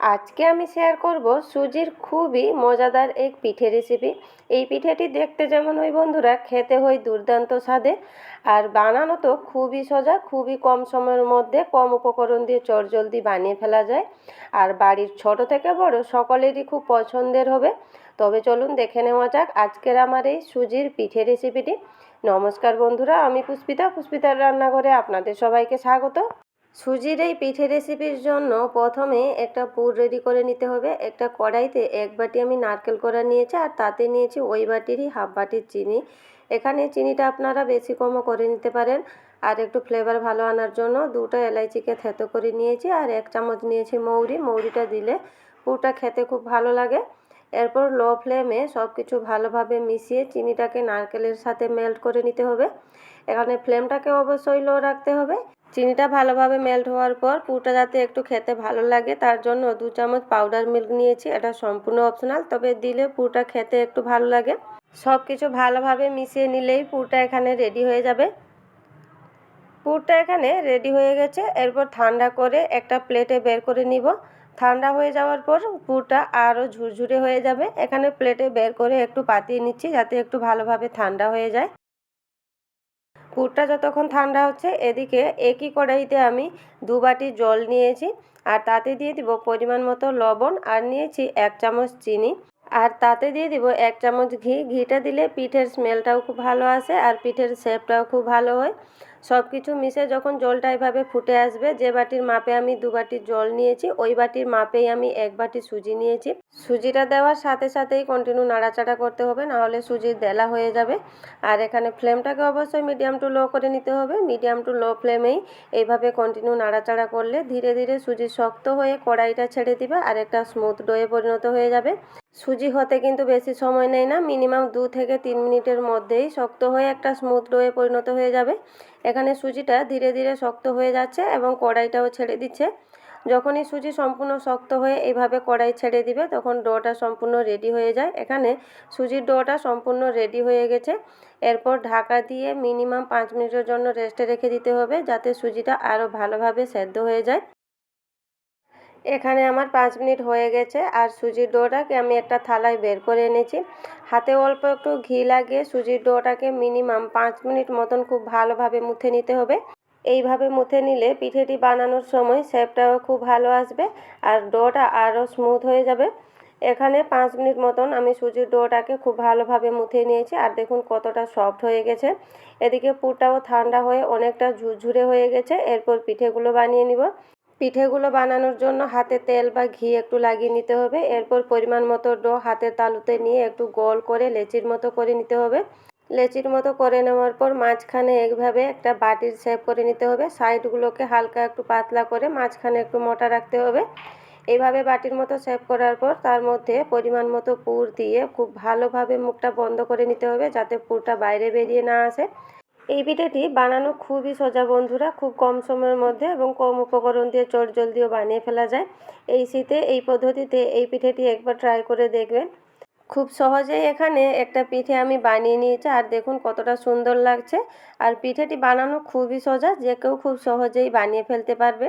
আজকে আমি শেয়ার করব সুজির খুবই মজাদার এক পিঠে রেসিপি। এই পিঠেটি দেখতে যেমন হয় বন্ধুরা, খেতে হয় দুর্দান্ত স্বাদে। আর বানানো তো খুবই সোজা, খুবই কম সময়ের মধ্যে কম উপকরণ দিয়ে চটজলদি বানিয়ে ফেলা যায়। আর বাড়ির ছোট থেকে বড় সকলেরই খুব পছন্দের হবে। তবে চলুন দেখে নেওয়া যাক আজকের আমার এই সুজির পিঠে রেসিপিটি। নমস্কার বন্ধুরা, আমি পুষ্পিতার রান্নাঘরে আপনাদের সবাইকে স্বাগত। সুজির এই পিঠে রেসিপির জন্য প্রথমে একটা পুর রেডি করে নিতে হবে। একটা কড়াইতে 1 বাটি আমি নারকেল কোড়া নিয়েছি, আর তাতে নিয়েছি ওই বাটিরই হাফ বাটির চিনি। এখানে চিনিটা আপনারা বেশি কমও করে নিতে পারেন। আর একটু ফ্লেভার ভালো আনার জন্য 2টা এলাচিকে থেতো করে নিয়েছি, আর 1 চামচ নিয়েছি মৌরিটা দিলে পুরটা খেতে খুব ভালো লাগে। এরপর লো ফ্লেমে সব কিছু ভালোভাবে মিশিয়ে চিনিটাকে নারকেলের সাথে মেল্ট করে নিতে হবে। এখানে ফ্লেমটাকে অবশ্যই লো রাখতে হবে। চিনিটা ভালোভাবে মেল্ট হওয়ার পর পুরটা যাতে একটু খেতে ভালো লাগে তার জন্য 2 চামচ পাউডার মিল্ক নিয়েছি। এটা সম্পূর্ণ অপশনাল, তবে দিলে পুরটা খেতে একটু ভালো লাগে। সব কিছু ভালোভাবে মিশিয়ে নিলেই পুরটা এখানে রেডি হয়ে যাবে। পুরটা এখানে রেডি হয়ে গেছে। এরপর ঠান্ডা করে একটা প্লেটে বের করে নিব। ঠান্ডা হয়ে যাওয়ার পর পুরটা আরও ঝুরঝুরে হয়ে যাবে। এখানে প্লেটে বের করে একটু পাতিয়ে নিচ্ছি যাতে একটু ভালোভাবে ঠান্ডা হয়ে যায়। পুরটা যতক্ষণ ঠান্ডা হচ্ছে, এদিকে একই কড়াইতে আমি 2 বাটি জল নিয়েছি, আর তাতে দিয়ে দিব পরিমাণ মতো লবণ, আর নিয়েছি 1 চামচ চিনি, আর তাতে দিয়ে দিব 1 চামচ ঘি। ঘিটা দিলে পিঠের স্মেলটাও খুব ভালো আসে, আর পিঠের শেপটাও খুব ভালো হয়। সব কিছু মিশে যখন জলটা এভাবে ফুটে আসবে, যে বাটির মাপে আমি 2 বাটি জল নিয়েছি ওই বাটির মাপেই আমি 1 বাটি সুজি নিয়েছি। সুজিটা দেওয়ার সাথে সাথেই কন্টিনিউ নাড়াচাড়া করতে হবে, নাহলে সুজির দেলা হয়ে যাবে। আর এখানে ফ্লেমটাকে অবশ্যই মিডিয়াম টু লো করে নিতে হবে। মিডিয়াম টু লো ফ্লেমেই এইভাবে কন্টিনিউ নাড়াচাড়া করলে ধীরে ধীরে সুজি শক্ত হয়ে কড়াইটা ছেড়ে দিবে, আর একটা স্মুথ ডোয়ে পরিণত হয়ে যাবে। সুজি হতে কিন্তু বেশি সময় নেয় না, মিনিমাম 2 থেকে 3 মিনিটের মধ্যেই শক্ত হয়ে একটা স্মুথ ডোয়ে পরিণত হয়ে যাবে। এখানে সুজিটা ধীরে ধীরে শক্ত হয়ে যাচ্ছে এবং কড়াইটাও ছেড়ে দিচ্ছে। যখনই সুজি সম্পূর্ণ শক্ত হয়ে এইভাবে কড়াই ছেড়ে দিবে, তখন ডোটা সম্পূর্ণ রেডি হয়ে যায়। এখানে সুজির ডোটা সম্পূর্ণ রেডি হয়ে গেছে। এরপর ঢাকা দিয়ে মিনিমাম 5 মিনিটের জন্য রেস্টে রেখে দিতে হবে, যাতে সুজিটা আরও ভালোভাবে সেদ্ধ হয়ে যায়। এখানে আমার 5 মিনিট হয়ে গেছে, আর সুজির ডোটাকে আমি একটা থালায় বের করে এনেছি। হাতে অল্প একটু ঘি লাগিয়ে সুজির ডোটাকে মিনিমাম 5 মিনিট মতন খুব ভালোভাবে মুথে নিতে হবে। এইভাবে মুথে নিলে পিঠেটি বানানোর সময় শেপটাও খুব ভালো আসবে, আর ডোটা আরও স্মুথ হয়ে যাবে। এখানে 5 মিনিট মতন আমি সুজির ডোটাকে খুব ভালোভাবে মুথে নিয়েছি, আর দেখুন কতটা সফট হয়ে গেছে। এদিকে পুরটাও ঠান্ডা হয়ে অনেকটা ঝুরঝুরে হয়ে গেছে। এরপর পিঠেগুলো বানিয়ে নিব। পিঠেগুলো বানানোর জন্য হাতে তেল বা ঘি একটু লাগিয়ে নিতে হবে। এরপর পরিমাণ মতো ডো হাতের তালুতে নিয়ে একটু গোল করে লেচির মতো করে নিতে হবে। লেচির মতো করে নেওয়ার পর মাঝখানে এইভাবে একটা বাটির শেপ করে নিতে হবে। সাইডগুলোকে হালকা একটু পাতলা করে মাঝখানে একটু মোটা রাখতে হবে। এইভাবে বাটির মতো শেপ করার পর তার মধ্যে পরিমাণ মতো পুর দিয়ে খুব ভালোভাবে মুখটা বন্ধ করে নিতে হবে, যাতে পুরটা বাইরে বেরিয়ে না আসে। এই পিঠেটি বানানো খুবই সোজা বন্ধুরা, খুব কম সময়ের মধ্যে এবং কম উপকরণ দিয়ে চটজলদিও বানিয়ে ফেলা যায়। এই শীতে এই পদ্ধতিতে এই পিঠেটি একবার ট্রাই করে দেখবেন। খুব সহজেই এখানে একটা পিঠে আমি বানিয়ে নিয়েছি, আর দেখুন কতটা সুন্দর লাগছে। আর পিঠেটি বানানো খুবই সোজা, যে কেউ খুব সহজেই বানিয়ে ফেলতে পারবে।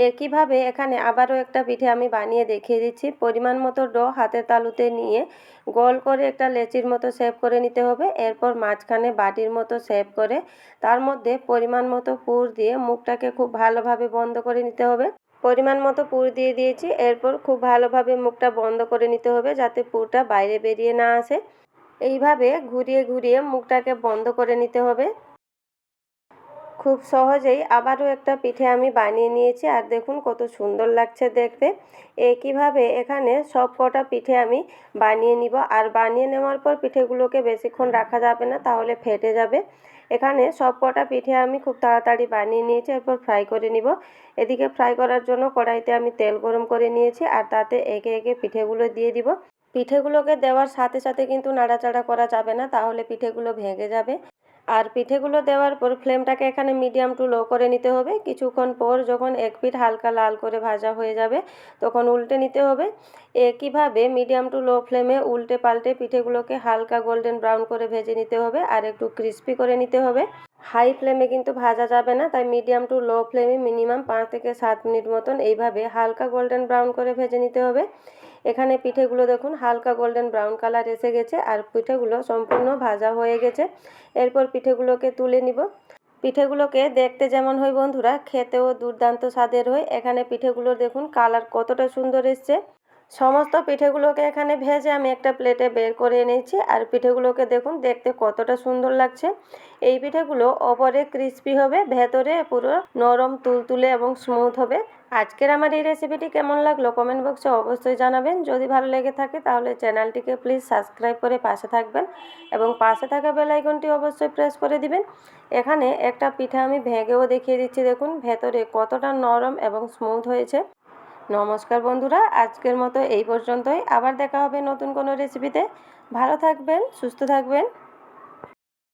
একইভাবে এখানে আবারও একটা পিঠে আমি বানিয়ে দেখিয়ে দিচ্ছি। পরিমাণ মতো ডো হাতের তালুতে নিয়ে গোল করে একটা লেচির মতো শেপ করে নিতে হবে। এরপর মাঝখানে বাটির মতো শেপ করে তার মধ্যে পরিমাণ মতো পুর দিয়ে মুখটাকে খুব ভালোভাবে বন্ধ করে নিতে হবে। পরিমাণ মতো পুর দিয়ে দিয়েছি। এরপর খুব ভালোভাবে মুখটা বন্ধ করে নিতে হবে, যাতে পুরটা বাইরে বেরিয়ে না আসে। এইভাবে ঘুরিয়ে ঘুরিয়ে মুখটাকে বন্ধ করে নিতে হবে। খুব সহজেই আবারও একটা পিঠে আমি বানিয়ে নিয়েছি, আর দেখুন কত সুন্দর লাগছে দেখতে। একইভাবে এখানে সব কটা পিঠে আমি বানিয়ে নিব, আর বানিয়ে নেওয়ার পর পিঠেগুলোকে বেশিক্ষণ রাখা যাবে না, তাহলে ফেটে যাবে। এখানে সব কটা পিঠে আমি খুব তাড়াতাড়ি বানিয়ে নিয়েছি। এরপর ফ্রাই করে নিব। এদিকে ফ্রাই করার জন্য কড়াইতে আমি তেল গরম করে নিয়েছি, আর তাতে একে একে পিঠেগুলো দিয়ে দিব। পিঠেগুলোকে দেওয়ার সাথে সাথে কিন্তু নাড়াচাড়া করা যাবে না, তাহলে পিঠেগুলো ভেঙে যাবে। আর পিঠেগুলো দেওয়ার পর ফ্লেমটাকে এখানে মিডিয়াম টু লো করে নিতে হবে। কিছুক্ষণ পর যখন এক পিঠ হালকা লাল করে ভাজা হয়ে যাবে তখন উল্টে নিতে হবে। একইভাবে মিডিয়াম টু লো ফ্লেমে উল্টে পাল্টে পিঠেগুলোকে হালকা গোল্ডেন ব্রাউন করে ভেজে নিতে হবে আর একটু ক্রিস্পি করে নিতে হবে। হাই ফ্লেমে কিন্তু ভাজা যাবে না, তাই মিডিয়াম টু লো ফ্লেমে মিনিমাম 5 থেকে 7 মিনিট মতন এইভাবে হালকা গোল্ডেন ব্রাউন করে ভেজে নিতে হবে। এখানে পিঠেগুলো দেখুন হালকা গোল্ডেন ব্রাউন কালার এসে গেছে আর পিঠেগুলো সম্পূর্ণ ভাজা হয়ে গেছে। এরপর পিঠেগুলোকে তুলে নিব। পিঠেগুলোকে দেখতে যেমন হয় বন্ধুরা, খেতেও দুর্দান্ত স্বাদের হয়। এখানে পিঠেগুলোর দেখুন কালার কতটা সুন্দর এসছে। সমস্ত পিঠেগুলোকে এখানে ভেজে আমি একটা প্লেটে বের করে এনেছি আর পিঠেগুলোকে দেখুন দেখতে কতটা সুন্দর লাগছে। এই পিঠেগুলো ওপরে ক্রিস্পি হবে, ভেতরে পুরো নরম তুলতুলে এবং স্মুথ হবে। আজকের আমার এই রেসিপিটি কেমন লাগলো কমেন্ট বক্সে অবশ্যই জানাবেন। যদি ভালো লেগে থাকে তাহলে চ্যানেলটিকে প্লিজ সাবস্ক্রাইব করে পাশে থাকবেন এবং পাশে থাকা বেল আইকনটি অবশ্যই প্রেস করে দিবেন। এখানে একটা পিঠা আমি ভেঙেও দেখিয়ে দিচ্ছি, দেখুন ভেতরে কতটা নরম এবং স্মুথ হয়েছে। নমস্কার বন্ধুরা, আজকের মতো এই পর্যন্তই। আবার দেখা হবে নতুন কোনো রেসিপিতে। ভালো থাকবেন, সুস্থ থাকবেন।